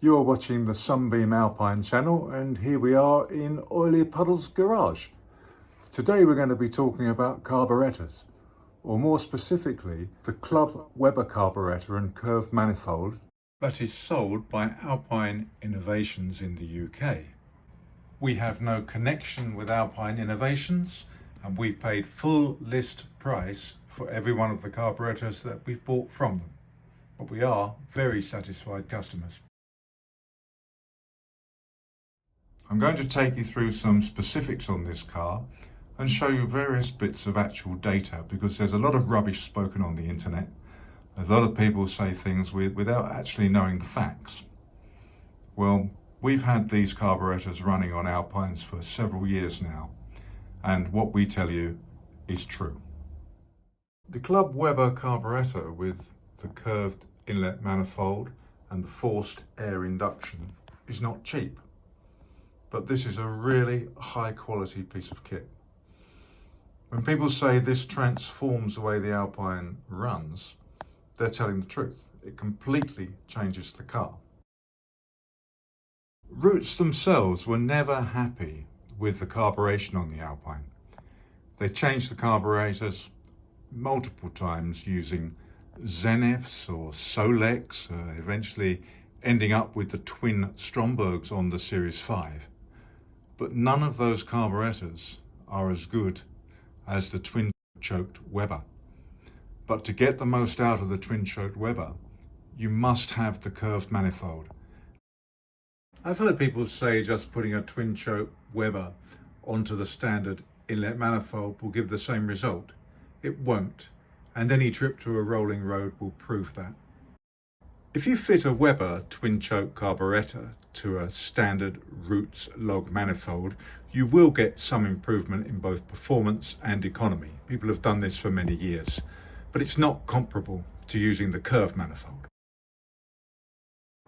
You're watching the Sunbeam Alpine Channel, and here we are in Oily Puddle's garage. Today we're going to be talking about carburettors, or more specifically, the Club Weber Carburettor and curved manifold that is sold by Alpine Innovations in the UK. We have no connection with Alpine Innovations, and we paid full list price for every one of the carburettors that we've bought from them. But we are very satisfied customers. I'm going to take you through some specifics on this car and show you various bits of actual data, because there's a lot of rubbish spoken on the internet. There's a lot of people say things without actually knowing the facts. Well, we've had these carburetors running on Alpines for several years now, and what we tell you is true. The Club Weber Carburettor with the curved inlet manifold and the forced air induction is not cheap. But this is a really high quality piece of kit. When people say this transforms the way the Alpine runs, they're telling the truth. It completely changes the car. Roots themselves were never happy with the carburation on the Alpine. They changed the carburetors multiple times using Zeniths or Solex, eventually ending up with the twin Strombergs on the Series 5. But none of those carburetors are as good as the twin-choked Weber. But to get the most out of the twin-choked Weber, you must have the curved manifold. I've heard people say just putting a twin-choke Weber onto the standard inlet manifold will give the same result. It won't, and any trip to a rolling road will prove that. If you fit a Weber twin-choke carburettor to a standard Roots log manifold, you will get some improvement in both performance and economy. People have done this for many years, but it's not comparable to using the curved manifold.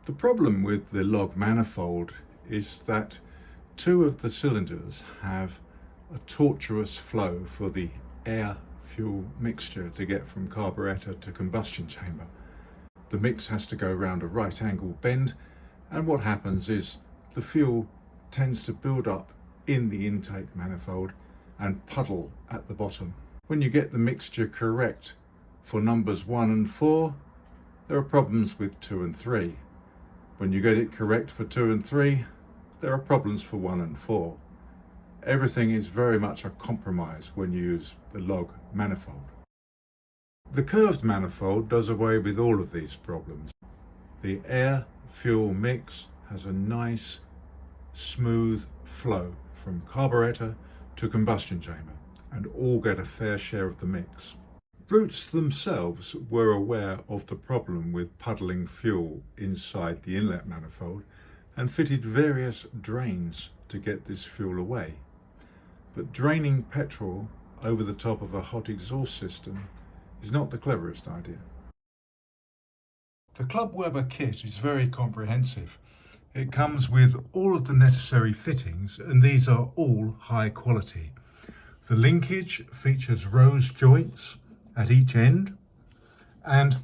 The problem with the log manifold is that two of the cylinders have a tortuous flow for the air-fuel mixture to get from carburettor to combustion chamber. The mix has to go around a right angle bend, and what happens is the fuel tends to build up in the intake manifold and puddle at the bottom. When you get the mixture correct for numbers 1 and 4, there are problems with 2 and 3. When you get it correct for 2 and 3, there are problems for 1 and 4. Everything is very much a compromise when you use the log manifold. The curved manifold does away with all of these problems. The air-fuel mix has a nice, smooth flow from carburettor to combustion chamber, and all get a fair share of the mix. Roots themselves were aware of the problem with puddling fuel inside the inlet manifold and fitted various drains to get this fuel away. But draining petrol over the top of a hot exhaust system is not the cleverest idea. The Club Weber kit is very comprehensive. It comes with all of the necessary fittings, and these are all high quality. The linkage features rose joints at each end, and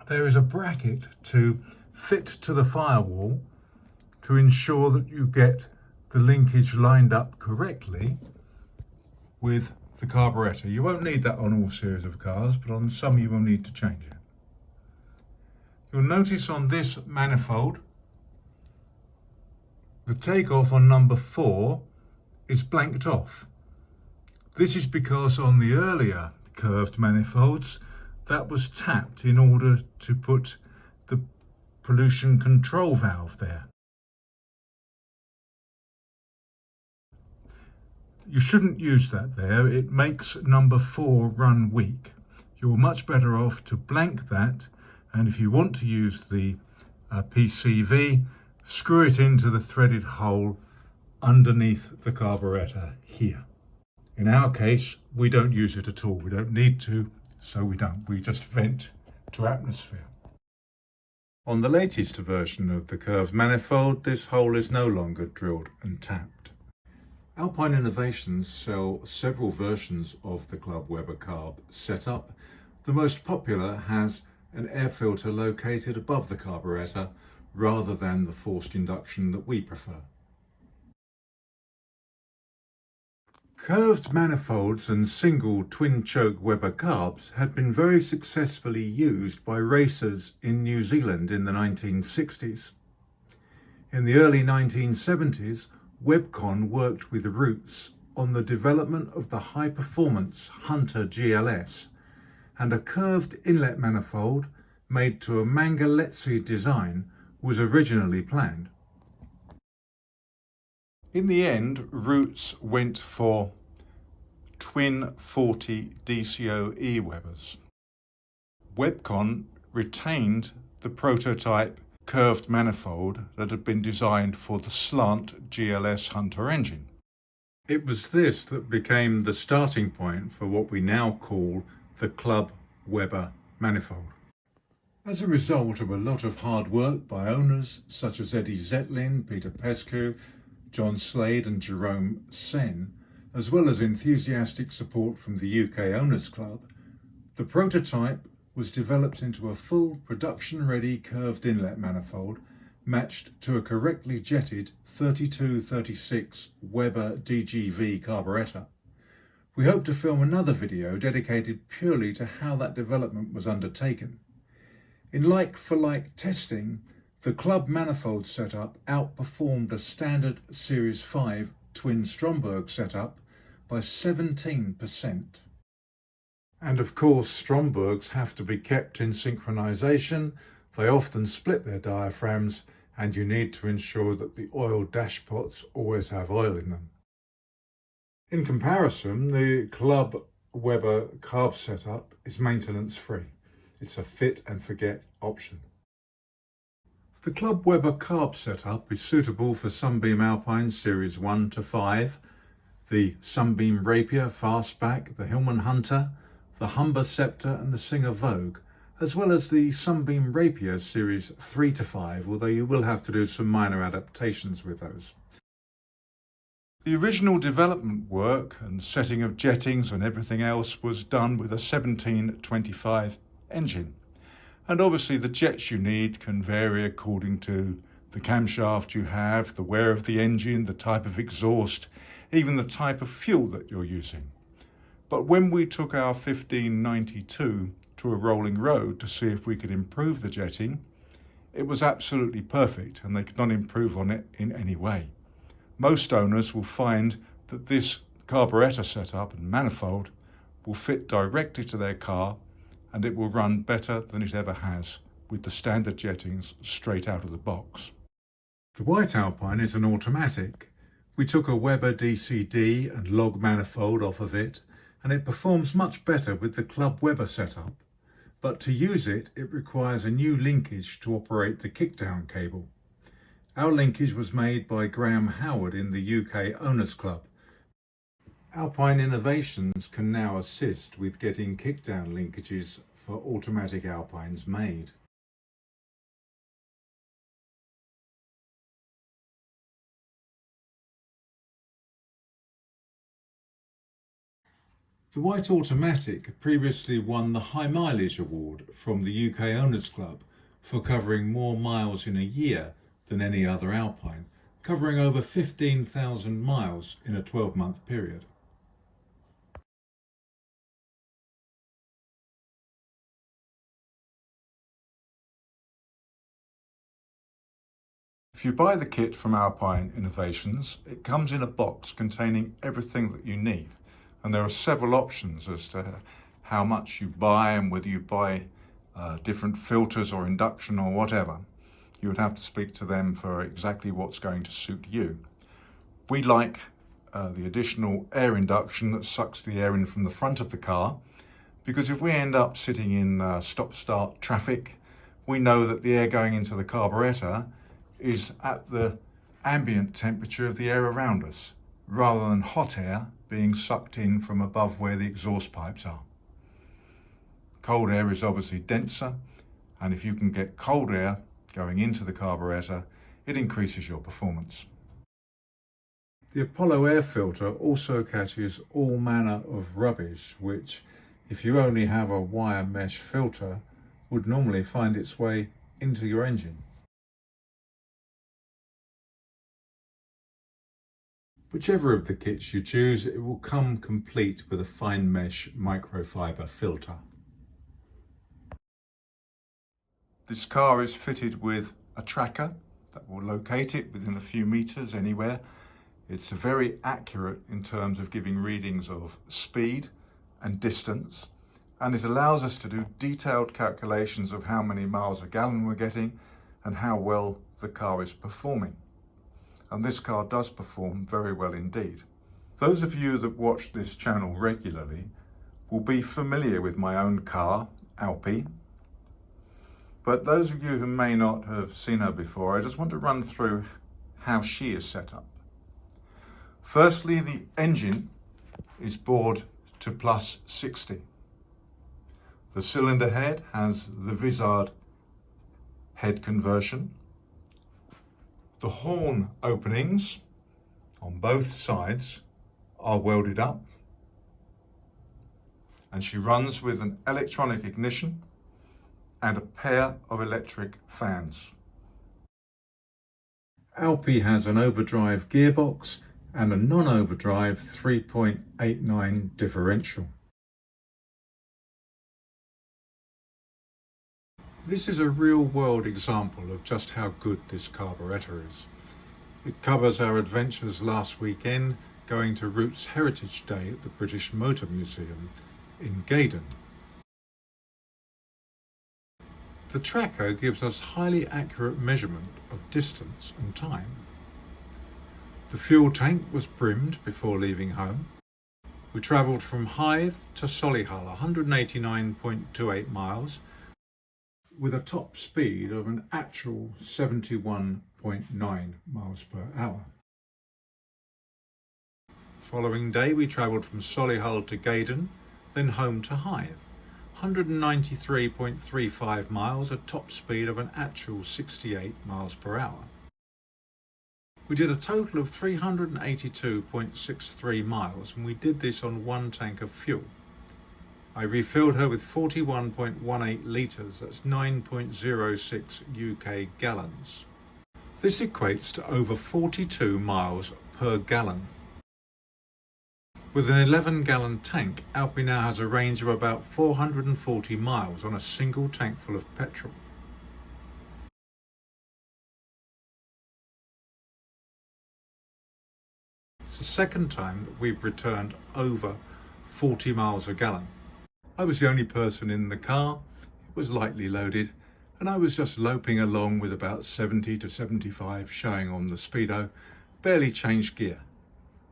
there is a bracket to fit to the firewall to ensure that you get the linkage lined up correctly with the carburettor. You won't need that on all series of cars, but on some you will need to change it. You'll notice on this manifold, the takeoff on number 4 is blanked off. This is because on the earlier curved manifolds, that was tapped in order to put the pollution control valve there. You shouldn't use that there. It makes number 4 run weak. You're much better off to blank that, and if you want to use the PCV, screw it into the threaded hole underneath the carburettor here. In our case, we don't use it at all. We don't need to, so we don't. We just vent to atmosphere. On the latest version of the curved manifold, this hole is no longer drilled and tapped. Alpine Innovations sell several versions of the Club Weber Carb setup. The most popular has an air filter located above the carburettor rather than the forced induction that we prefer. Curved manifolds and single twin-choke Weber carbs had been very successfully used by racers in New Zealand in the 1960s. In the early 1970s, Webcon worked with Roots on the development of the high-performance Hunter GLS, and a curved inlet manifold made to a Mangaletzi design was originally planned. In the end, Roots went for twin 40 DCOE Webers. Webcon retained the prototype curved manifold that had been designed for the slant GLS Hunter engine. It was this that became the starting point for what we now call the Club Weber manifold. As a result of a lot of hard work by owners such as Eddie Zetlin, Peter Pescu, John Slade and Jerome Sen, as well as enthusiastic support from the UK Owners Club, the prototype was developed into a full production-ready curved inlet manifold matched to a correctly jetted 3236 Weber DGV carburettor. We hope to film another video dedicated purely to how that development was undertaken. In like-for-like testing, the Club manifold setup outperformed a standard Series 5 twin Stromberg setup by 17%. And of course, Strombergs have to be kept in synchronization. They often split their diaphragms, and you need to ensure that the oil dashpots always have oil in them. In comparison, the Club Weber Carb setup is maintenance-free. It's a fit and forget option. The Club Weber Carb setup is suitable for Sunbeam Alpine Series 1 to 5, the Sunbeam Rapier Fastback, the Hillman Hunter, the Humber Scepter and the Singer Vogue, as well as the Sunbeam Rapier Series 3 to 5, although you will have to do some minor adaptations with those. The original development work and setting of jettings and everything else was done with a 1725 engine. And obviously the jets you need can vary according to the camshaft you have, the wear of the engine, the type of exhaust, even the type of fuel that you're using. But when we took our 1592 to a rolling road to see if we could improve the jetting, it was absolutely perfect and they could not improve on it in any way. Most owners will find that this carburettor setup and manifold will fit directly to their car, and it will run better than it ever has with the standard jettings straight out of the box. The white Alpine is an automatic. We took a Weber DCD and log manifold off of it, and it performs much better with the Club Weber setup. But to use it, it requires a new linkage to operate the kickdown cable. Our linkage was made by Graham Howard in the UK Owners Club. Alpine Innovations can now assist with getting kickdown linkages for automatic Alpines made. The white automatic previously won the High Mileage Award from the UK Owners Club for covering more miles in a year than any other Alpine, covering over 15,000 miles in a 12-month period. If you buy the kit from Alpine Innovations, it comes in a box containing everything that you need. And there are several options as to how much you buy and whether you buy different filters or induction or whatever. You would have to speak to them for exactly what's going to suit you. We like the additional air induction that sucks the air in from the front of the car, because if we end up sitting in stop-start traffic, we know that the air going into the carburettor is at the ambient temperature of the air around us, rather than hot air being sucked in from above where the exhaust pipes are. Cold air is obviously denser, and if you can get cold air going into the carburettor, it increases your performance. The Apollo air filter also catches all manner of rubbish, which, if you only have a wire mesh filter, would normally find its way into your engine. Whichever of the kits you choose, it will come complete with a fine mesh microfiber filter. This car is fitted with a tracker that will locate it within a few meters anywhere. It's very accurate in terms of giving readings of speed and distance, and it allows us to do detailed calculations of how many miles a gallon we're getting and how well the car is performing. And this car does perform very well indeed. Those of you that watch this channel regularly will be familiar with my own car, Alpi. But those of you who may not have seen her before, I just want to run through how she is set up. Firstly, the engine is bored to plus 60. The cylinder head has the Vizard head conversion. The horn openings on both sides are welded up, and she runs with an electronic ignition and a pair of electric fans. Alpi has an overdrive gearbox and a non-overdrive 3.89 differential. This is a real-world example of just how good this carburettor is. It covers our adventures last weekend going to Roots Heritage Day at the British Motor Museum in Gaydon. The tracker gives us highly accurate measurement of distance and time. The fuel tank was brimmed before leaving home. We travelled from Hythe to Solihull, 189.28 miles, with a top speed of an actual 71.9 miles per hour. Following day we travelled from Solihull to Gaydon, then home to Hythe, 193.35 miles, a top speed of an actual 68 miles per hour. We did a total of 382.63 miles, and we did this on one tank of fuel. I refilled her with 41.18 litres, that's 9.06 UK gallons. This equates to over 42 miles per gallon. With an 11-gallon tank, Alpi now has a range of about 440 miles on a single tank full of petrol. It's the second time that we've returned over 40 miles a gallon. I was the only person in the car, it was lightly loaded, and I was just loping along with about 70 to 75 showing on the speedo, barely changed gear.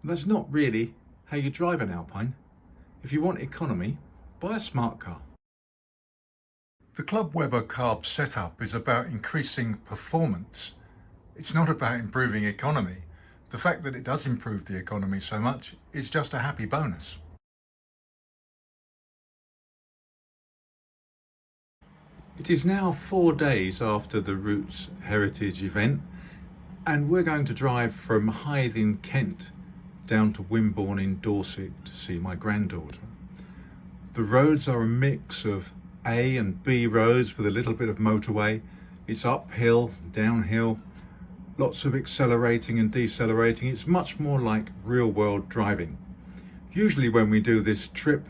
And that's not really how you drive an Alpine. If you want economy, buy a smart car. The Club Weber Carb setup is about increasing performance. It's not about improving economy. The fact that it does improve the economy so much is just a happy bonus. It is now 4 days after the Roots Heritage event, and we're going to drive from Hythe in Kent down to Wimborne in Dorset to see my granddaughter. The roads are a mix of A and B roads with a little bit of motorway. It's uphill, downhill, lots of accelerating and decelerating. It's much more like real-world driving. Usually when we do this trip,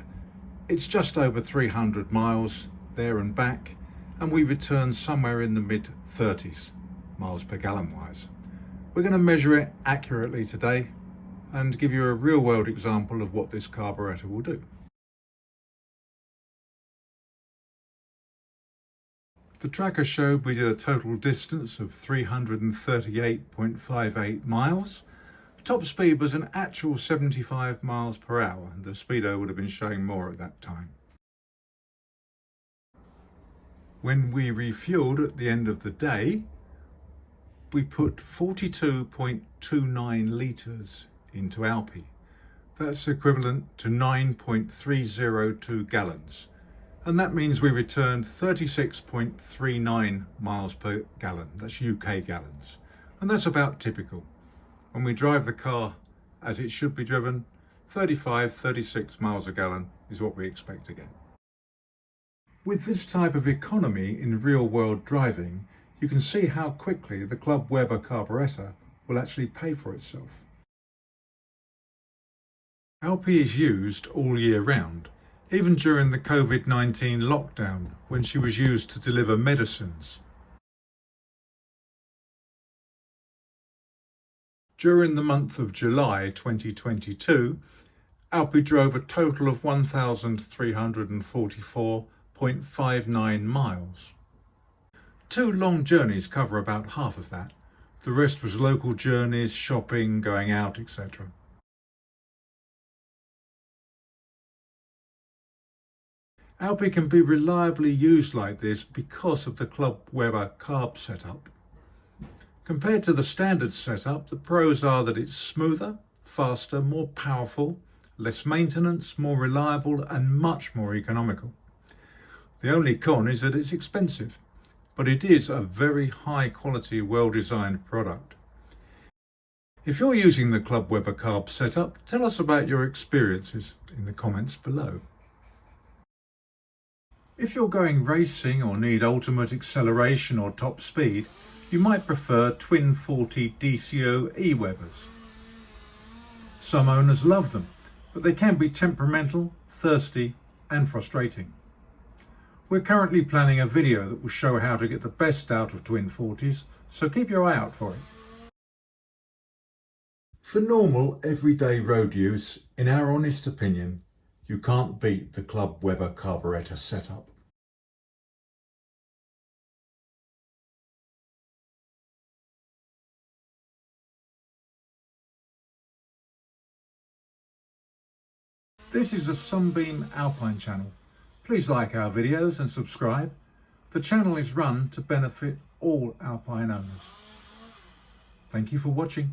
it's just over 300 miles there and back, and we return somewhere in the mid-30s miles per gallon wise. We're going to measure it accurately today and give you a real-world example of what this carburettor will do. The tracker showed we did a total distance of 338.58 miles. Top speed was an actual 75 miles per hour, and the speedo would have been showing more at that time. When we refueled at the end of the day, we put 42.29 litres into Alpi. That's equivalent to 9.302 gallons. And that means we returned 36.39 miles per gallon. That's UK gallons. And that's about typical. When we drive the car as it should be driven, 36 miles a gallon is what we expect to get. With this type of economy in real-world driving, you can see how quickly the Club Weber Carburettor will actually pay for itself. Alpi is used all year round, even during the COVID-19 lockdown when she was used to deliver medicines. During the month of July 2022, Alpi drove a total of 1,344.59 miles. 2 long journeys cover about half of that. The rest was local journeys, shopping, going out, etc. Alpi can be reliably used like this because of the Club Weber Carb setup. Compared to the standard setup, the pros are that it's smoother, faster, more powerful, less maintenance, more reliable and much more economical. The only con is that it's expensive, but it is a very high quality, well-designed product. If you're using the Club Weber Carb setup, tell us about your experiences in the comments below. If you're going racing or need ultimate acceleration or top speed, you might prefer twin 40 DCOE Webers. Some owners love them, but they can be temperamental, thirsty and frustrating. We're currently planning a video that will show how to get the best out of twin 40s, so keep your eye out for it. For normal, everyday road use, in our honest opinion, you can't beat the Club Weber Carburettor setup. This is a Sunbeam Alpine Channel. Please like our videos and subscribe. The channel is run to benefit all Alpine owners. Thank you for watching.